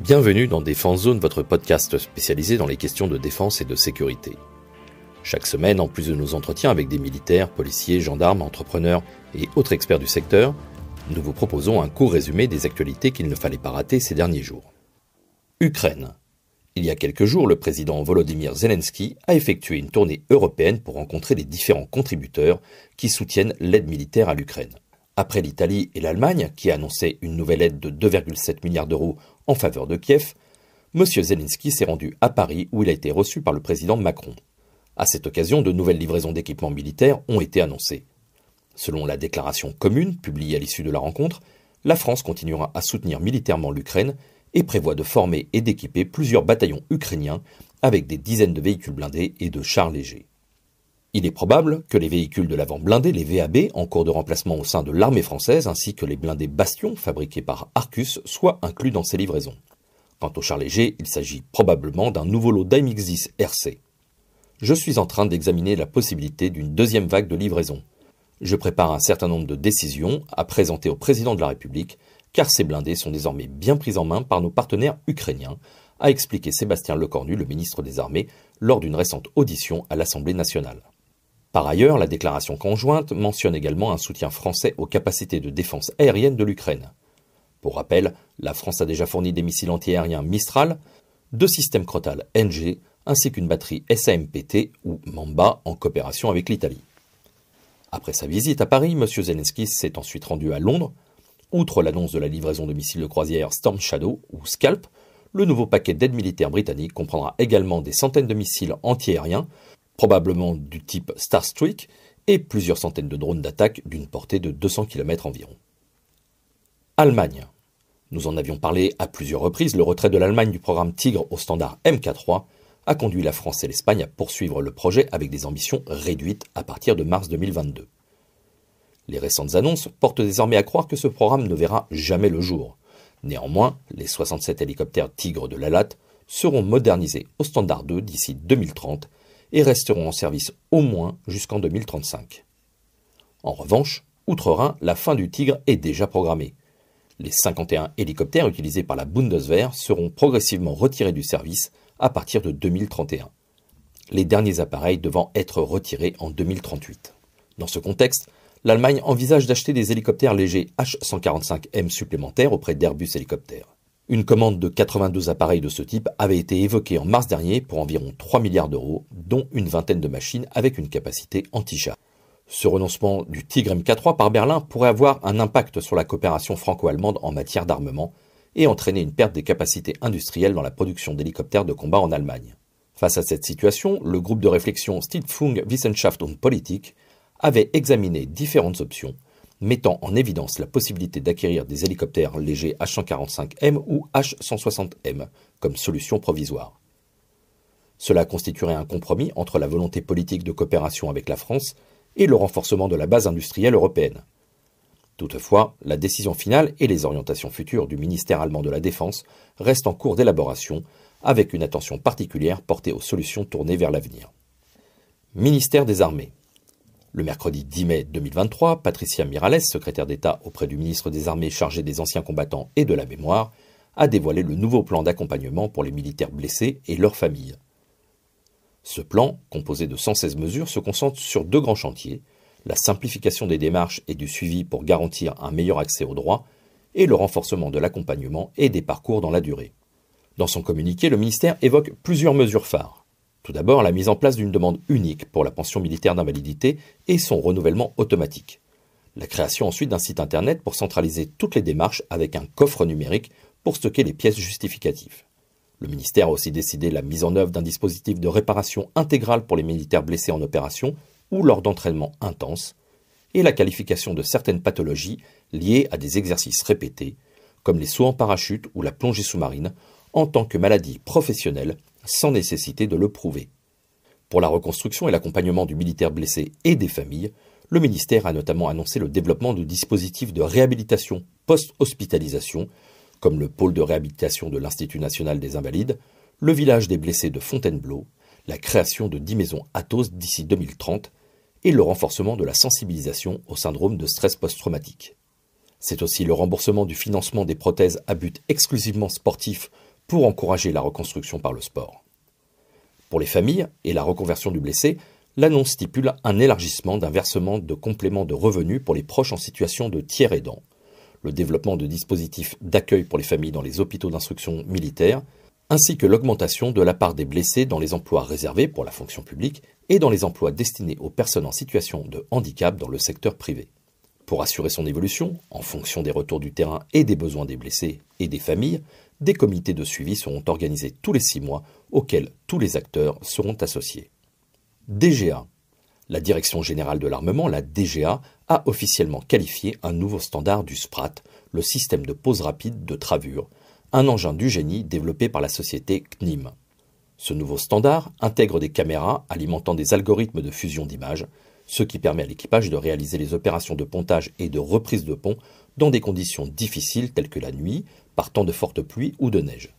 Bienvenue dans Défense Zone, votre podcast spécialisé dans les questions de défense et de sécurité. Chaque semaine, en plus de nos entretiens avec des militaires, policiers, gendarmes, entrepreneurs et autres experts du secteur, nous vous proposons un court résumé des actualités qu'il ne fallait pas rater ces derniers jours. Ukraine. Il y a quelques jours, le président Volodymyr Zelensky a effectué une tournée européenne pour rencontrer les différents contributeurs qui soutiennent l'aide militaire à l'Ukraine. Après l'Italie et l'Allemagne, qui annonçaient une nouvelle aide de 2,7 milliards d'euros en faveur de Kiev, M. Zelensky s'est rendu à Paris où il a été reçu par le président Macron. À cette occasion, de nouvelles livraisons d'équipements militaires ont été annoncées. Selon la déclaration commune publiée à l'issue de la rencontre, la France continuera à soutenir militairement l'Ukraine et prévoit de former et d'équiper plusieurs bataillons ukrainiens avec des dizaines de véhicules blindés et de chars légers. Il est probable que les véhicules de l'avant blindé, les VAB, en cours de remplacement au sein de l'armée française, ainsi que les blindés Bastion fabriqués par Arcus, soient inclus dans ces livraisons. Quant aux chars légers, il s'agit probablement d'un nouveau lot d'AMX-10 RC. Je suis en train d'examiner la possibilité d'une deuxième vague de livraison. Je prépare un certain nombre de décisions à présenter au président de la République, car ces blindés sont désormais bien pris en main par nos partenaires ukrainiens, a expliqué Sébastien Lecornu, le ministre des Armées, lors d'une récente audition à l'Assemblée nationale. Par ailleurs, la déclaration conjointe mentionne également un soutien français aux capacités de défense aérienne de l'Ukraine. Pour rappel, la France a déjà fourni des missiles antiaériens Mistral, 2 systèmes Crotale NG, ainsi qu'une batterie SAMPT ou Mamba en coopération avec l'Italie. Après sa visite à Paris, M. Zelensky s'est ensuite rendu à Londres. Outre l'annonce de la livraison de missiles de croisière Storm Shadow ou Scalp, le nouveau paquet d'aide militaire britannique comprendra également des centaines de missiles antiaériens, probablement du type Starstreak, et plusieurs centaines de drones d'attaque d'une portée de 200 km environ. Allemagne. Nous en avions parlé à plusieurs reprises, le retrait de l'Allemagne du programme Tigre au standard MK3 a conduit la France et l'Espagne à poursuivre le projet avec des ambitions réduites à partir de mars 2022. Les récentes annonces portent désormais à croire que ce programme ne verra jamais le jour. Néanmoins, les 67 hélicoptères Tigre de l'ALAT seront modernisés au standard 2 d'ici 2030 et resteront en service au moins jusqu'en 2035. En revanche, outre-Rhin, la fin du Tigre est déjà programmée. Les 51 hélicoptères utilisés par la Bundeswehr seront progressivement retirés du service à partir de 2031. Les derniers appareils devant être retirés en 2038. Dans ce contexte, l'Allemagne envisage d'acheter des hélicoptères légers H145M supplémentaires auprès d'Airbus Hélicoptères. Une commande de 82 appareils de ce type avait été évoquée en mars dernier pour environ 3 milliards d'euros, dont une vingtaine de machines avec une capacité anti-char. Ce renoncement du Tigre MK3 par Berlin pourrait avoir un impact sur la coopération franco-allemande en matière d'armement et entraîner une perte des capacités industrielles dans la production d'hélicoptères de combat en Allemagne. Face à cette situation, le groupe de réflexion Stiftung Wissenschaft und Politik avait examiné différentes options, mettant en évidence la possibilité d'acquérir des hélicoptères légers H145M ou H160M comme solution provisoire. Cela constituerait un compromis entre la volonté politique de coopération avec la France et le renforcement de la base industrielle européenne. Toutefois, la décision finale et les orientations futures du ministère allemand de la Défense restent en cours d'élaboration, avec une attention particulière portée aux solutions tournées vers l'avenir. Ministère des Armées. Le mercredi 10 mai 2023, Patricia Miralles, secrétaire d'État auprès du ministre des Armées chargé des anciens combattants et de la mémoire, a dévoilé le nouveau plan d'accompagnement pour les militaires blessés et leurs familles. Ce plan, composé de 116 mesures, se concentre sur 2 grands chantiers, la simplification des démarches et du suivi pour garantir un meilleur accès aux droits, et le renforcement de l'accompagnement et des parcours dans la durée. Dans son communiqué, le ministère évoque plusieurs mesures phares. Tout d'abord, la mise en place d'une demande unique pour la pension militaire d'invalidité et son renouvellement automatique. La création ensuite d'un site internet pour centraliser toutes les démarches avec un coffre numérique pour stocker les pièces justificatives. Le ministère a aussi décidé la mise en œuvre d'un dispositif de réparation intégrale pour les militaires blessés en opération ou lors d'entraînements intenses, et la qualification de certaines pathologies liées à des exercices répétés, comme les sauts en parachute ou la plongée sous-marine, en tant que maladie professionnelle, sans nécessité de le prouver. Pour la reconstruction et l'accompagnement du militaire blessé et des familles, le ministère a notamment annoncé le développement de dispositifs de réhabilitation post-hospitalisation, comme le pôle de réhabilitation de l'Institut national des invalides, le village des blessés de Fontainebleau, la création de 10 maisons Athos d'ici 2030 et le renforcement de la sensibilisation au syndrome de stress post-traumatique. C'est aussi le remboursement du financement des prothèses à but exclusivement sportif pour encourager la reconstruction par le sport. Pour les familles et la reconversion du blessé, l'annonce stipule un élargissement d'un versement de compléments de revenus pour les proches en situation de tiers aidant, le développement de dispositifs d'accueil pour les familles dans les hôpitaux d'instruction militaire, ainsi que l'augmentation de la part des blessés dans les emplois réservés pour la fonction publique et dans les emplois destinés aux personnes en situation de handicap dans le secteur privé. Pour assurer son évolution, en fonction des retours du terrain et des besoins des blessés et des familles, des comités de suivi seront organisés tous les 6 mois auxquels tous les acteurs seront associés. DGA. La Direction Générale de l'Armement, la DGA, a officiellement qualifié un nouveau standard du SPRAT, le système de pose rapide de travure, un engin du génie développé par la société CNIM. Ce nouveau standard intègre des caméras alimentant des algorithmes de fusion d'images, ce qui permet à l'équipage de réaliser les opérations de pontage et de reprise de pont dans des conditions difficiles telles que la nuit, par temps de forte pluie ou de neige.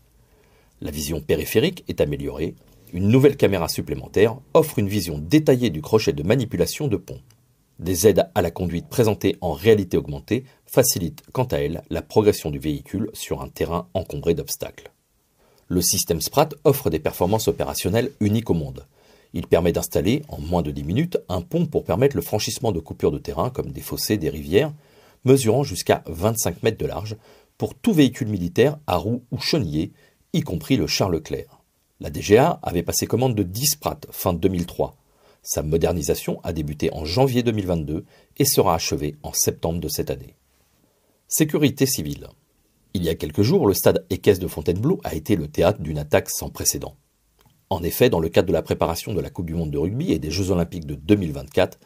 La vision périphérique est améliorée. Une nouvelle caméra supplémentaire offre une vision détaillée du crochet de manipulation de pont. Des aides à la conduite présentées en réalité augmentée facilitent quant à elles la progression du véhicule sur un terrain encombré d'obstacles. Le système SPRAT offre des performances opérationnelles uniques au monde. Il permet d'installer, en moins de 10 minutes, un pont pour permettre le franchissement de coupures de terrain comme des fossés, des rivières, mesurant jusqu'à 25 mètres de large pour tout véhicule militaire à roues ou chenillées, y compris le Charles Leclerc. La DGA avait passé commande de 10 SPRAT fin 2003. Sa modernisation a débuté en janvier 2022 et sera achevée en septembre de cette année. Sécurité civile. Il y a quelques jours, le stade équestre de Fontainebleau a été le théâtre d'une attaque sans précédent. En effet, dans le cadre de la préparation de la Coupe du monde de rugby et des Jeux olympiques de 2024,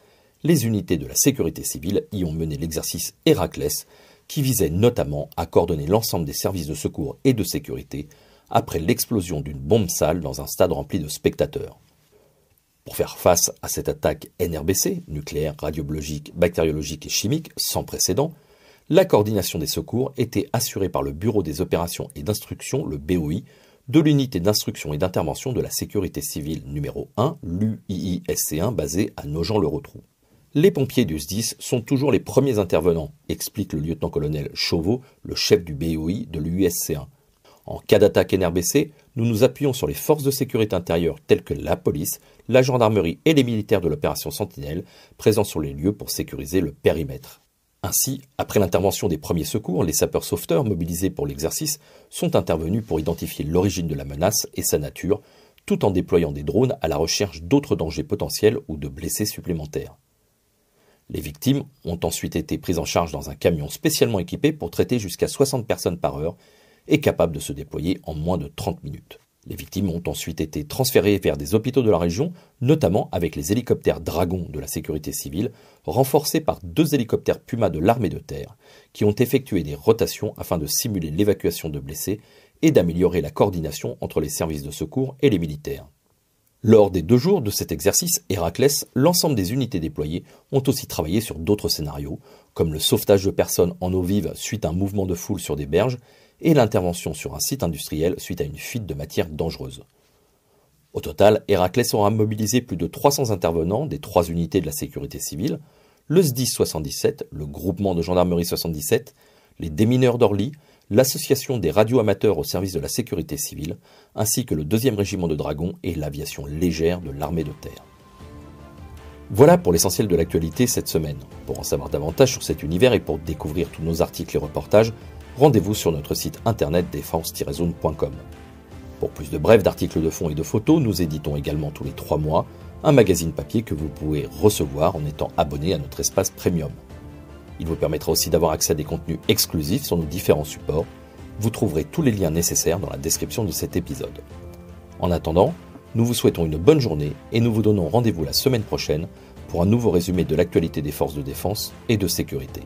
les unités de la sécurité civile y ont mené l'exercice Héraclès, qui visait notamment à coordonner l'ensemble des services de secours et de sécurité après l'explosion d'une bombe sale dans un stade rempli de spectateurs. Pour faire face à cette attaque NRBC, nucléaire, radiobiologique, bactériologique et chimique, sans précédent, la coordination des secours était assurée par le Bureau des opérations et d'instruction, le BOI, de l'unité d'instruction et d'intervention de la sécurité civile numéro 1, l'UIISC1, basée à Nogent-le-Rotrou. Les pompiers du SDIS sont toujours les premiers intervenants, explique le lieutenant-colonel Chauveau, le chef du BOI de l'UISC1. En cas d'attaque NRBC, nous nous appuyons sur les forces de sécurité intérieure telles que la police, la gendarmerie et les militaires de l'opération Sentinelle présents sur les lieux pour sécuriser le périmètre. Ainsi, après l'intervention des premiers secours, les sapeurs-sauveteurs mobilisés pour l'exercice sont intervenus pour identifier l'origine de la menace et sa nature, tout en déployant des drones à la recherche d'autres dangers potentiels ou de blessés supplémentaires. Les victimes ont ensuite été prises en charge dans un camion spécialement équipé pour traiter jusqu'à 60 personnes par heure et capable de se déployer en moins de 30 minutes. Les victimes ont ensuite été transférées vers des hôpitaux de la région, notamment avec les hélicoptères Dragon de la sécurité civile, renforcés par 2 hélicoptères Puma de l'armée de terre, qui ont effectué des rotations afin de simuler l'évacuation de blessés et d'améliorer la coordination entre les services de secours et les militaires. Lors des 2 jours de cet exercice Héraclès, l'ensemble des unités déployées ont aussi travaillé sur d'autres scénarios, comme le sauvetage de personnes en eau vive suite à un mouvement de foule sur des berges, et l'intervention sur un site industriel suite à une fuite de matières dangereuses. Au total, Héraclès aura mobilisé plus de 300 intervenants des 3 unités de la sécurité civile, le SDIS 77, le groupement de gendarmerie 77, les démineurs d'Orly, l'association des radioamateurs au service de la sécurité civile, ainsi que le 2e régiment de dragons et l'aviation légère de l'armée de terre. Voilà pour l'essentiel de l'actualité cette semaine. Pour en savoir davantage sur cet univers et pour découvrir tous nos articles et reportages, rendez-vous sur notre site internet défense-zone.com. Pour plus de brefs d'articles de fond et de photos, nous éditons également tous les 3 mois un magazine papier que vous pouvez recevoir en étant abonné à notre espace premium. Il vous permettra aussi d'avoir accès à des contenus exclusifs sur nos différents supports. Vous trouverez tous les liens nécessaires dans la description de cet épisode. En attendant, nous vous souhaitons une bonne journée et nous vous donnons rendez-vous la semaine prochaine pour un nouveau résumé de l'actualité des forces de défense et de sécurité.